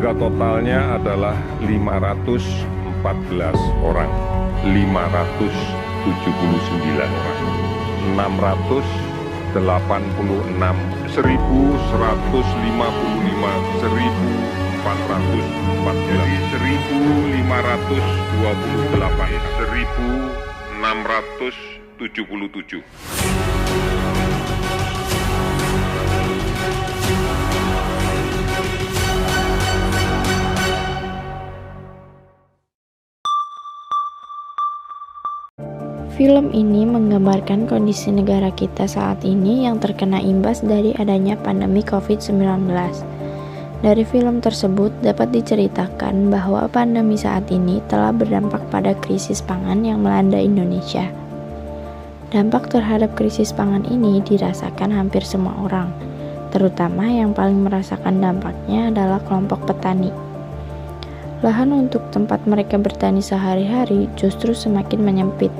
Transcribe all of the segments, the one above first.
sehingga totalnya adalah 514 orang, 579 orang, 686, 1155, 1414, 1528, 1677. Film ini menggambarkan kondisi negara kita saat ini yang terkena imbas dari adanya pandemi COVID-19. Dari film tersebut dapat diceritakan bahwa pandemi saat ini telah berdampak pada krisis pangan yang melanda Indonesia. Dampak terhadap krisis pangan ini dirasakan hampir semua orang, terutama yang paling merasakan dampaknya adalah kelompok petani. Lahan untuk tempat mereka bertani sehari-hari justru semakin menyempit,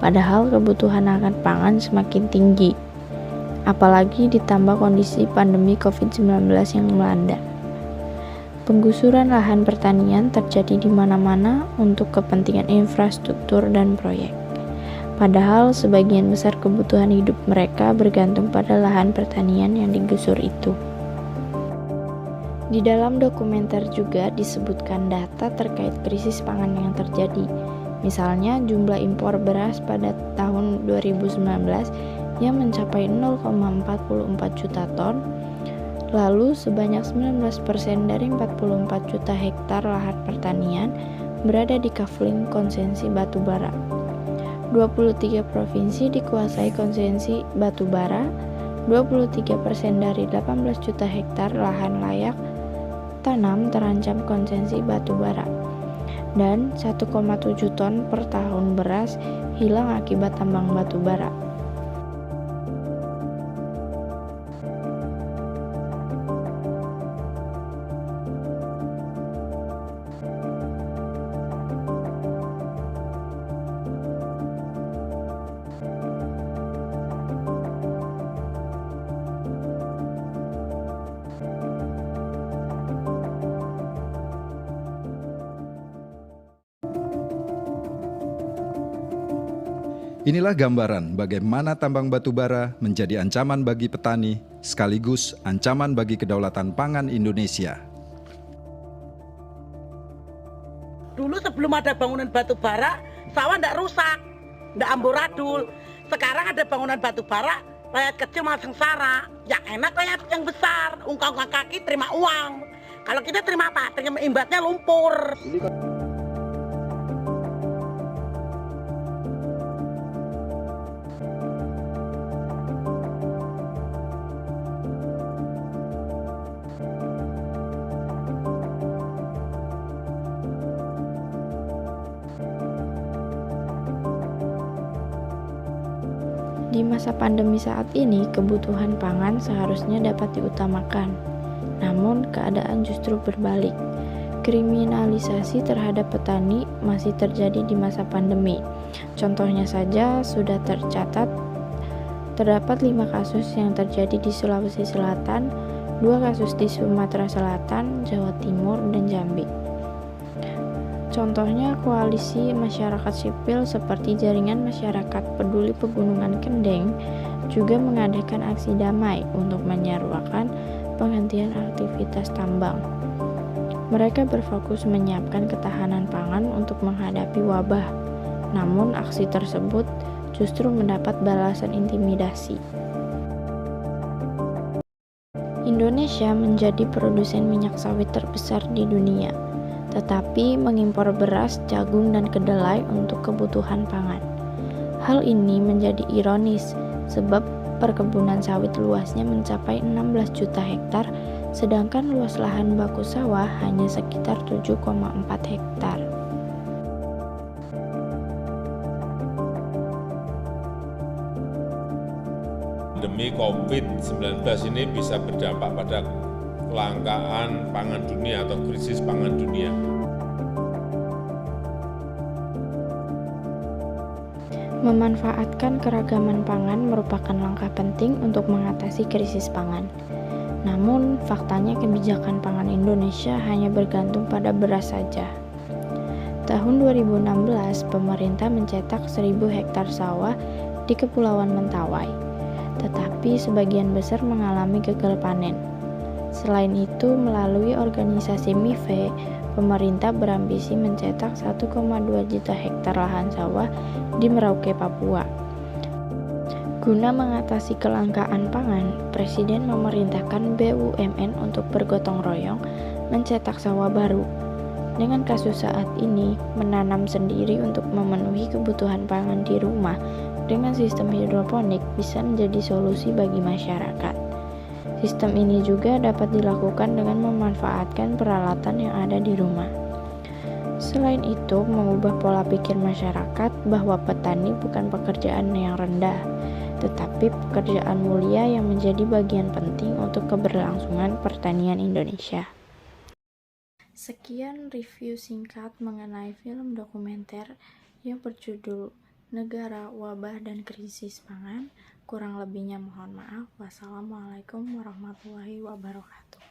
padahal kebutuhan akan pangan semakin tinggi, apalagi ditambah kondisi pandemi COVID-19 yang melanda. Penggusuran lahan pertanian terjadi di mana-mana untuk kepentingan infrastruktur dan proyek. Padahal sebagian besar kebutuhan hidup mereka bergantung pada lahan pertanian yang digusur itu. Di dalam dokumenter juga disebutkan data terkait krisis pangan yang terjadi. Misalnya jumlah impor beras pada tahun 2019 yang mencapai 0,44 juta ton, lalu sebanyak 19% dari 44 juta hektar lahan pertanian berada di kafling konsesi batu bara. 23 provinsi dikuasai konsesi batu bara, 23% dari 18 juta hektar lahan layak tanam terancam konsesi batu bara. Dan 1,7 ton per tahun beras hilang akibat tambang batu bara. Inilah gambaran bagaimana tambang batu bara menjadi ancaman bagi petani, sekaligus ancaman bagi kedaulatan pangan Indonesia. Dulu sebelum ada bangunan batu bara, sawah tidak rusak, tidak amburadul. Sekarang ada bangunan batu bara, rakyat kecil malah sengsara. Yang enak rakyat yang besar, ungkang-ungkang kaki terima uang. Kalau kita terima apa? Terima imbasnya lumpur. Di masa pandemi saat ini, kebutuhan pangan seharusnya dapat diutamakan. Namun, keadaan justru berbalik. Kriminalisasi terhadap petani masih terjadi di masa pandemi. Contohnya saja, sudah terdapat 5 kasus yang terjadi di Sulawesi Selatan, 2 kasus di Sumatera Selatan, Jawa Timur, dan Jambi. Contohnya koalisi masyarakat sipil seperti Jaringan Masyarakat Peduli Pegunungan Kendeng juga mengadakan aksi damai untuk menyeruakan penghentian aktivitas tambang. Mereka berfokus menyiapkan ketahanan pangan untuk menghadapi wabah. Namun aksi tersebut justru mendapat balasan intimidasi. Indonesia menjadi produsen minyak sawit terbesar di dunia, tetapi mengimpor beras, jagung, dan kedelai untuk kebutuhan pangan. Hal ini menjadi ironis sebab perkebunan sawit luasnya mencapai 16 juta hektar, sedangkan luas lahan baku sawah hanya sekitar 7,4 hektar. Pandemi COVID-19 ini bisa berdampak pada kelangkaan pangan dunia atau krisis pangan dunia. Memanfaatkan keragaman pangan merupakan langkah penting untuk mengatasi krisis pangan. Namun, faktanya kebijakan pangan Indonesia hanya bergantung pada beras saja. Tahun 2016, pemerintah mencetak 1.000 hektar sawah di Kepulauan Mentawai, tetapi sebagian besar mengalami gagal panen. Selain itu, melalui organisasi MIFE, pemerintah berambisi mencetak 1,2 juta hektar lahan sawah di Merauke, Papua. Guna mengatasi kelangkaan pangan, Presiden memerintahkan BUMN untuk bergotong royong mencetak sawah baru. Dengan kasus saat ini, menanam sendiri untuk memenuhi kebutuhan pangan di rumah dengan sistem hidroponik bisa menjadi solusi bagi masyarakat. Sistem ini juga dapat dilakukan dengan memanfaatkan peralatan yang ada di rumah. Selain itu, mengubah pola pikir masyarakat bahwa petani bukan pekerjaan yang rendah, tetapi pekerjaan mulia yang menjadi bagian penting untuk keberlangsungan pertanian Indonesia. Sekian review singkat mengenai film dokumenter yang berjudul Negara, Wabah, dan Krisis Pangan. Kurang lebihnya mohon maaf. Wassalamualaikum warahmatullahi wabarakatuh.